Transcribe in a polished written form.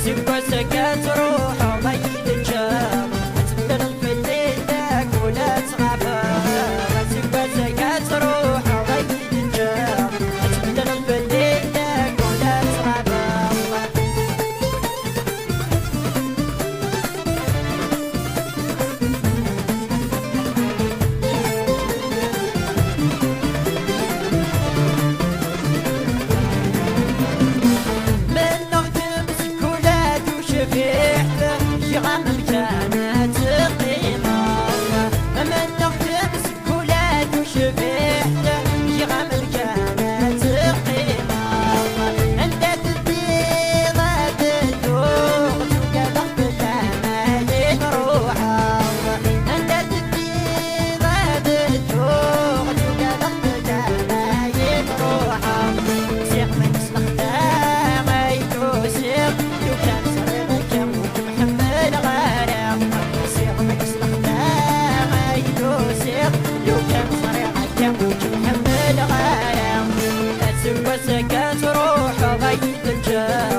سكة سكت روحه ما يتجاب تبدل في الليل ذاك ولا تغفى سكة سكت روحه ما يتجاب تبدل في الليل ذاك ولا تغفى يغم الكانت قيمة من نغتمس كولاد وشبيحت يغم الكانت قيمة انت تدينا بالدوغ تقلق بالامالين روحه انت تدينا بالدوغ تقلق بالامالين روحه سيق من سلخدام ايتو سيق لو كان لو كان صريحة كم محمد غايم سكت روحه غيد الجاه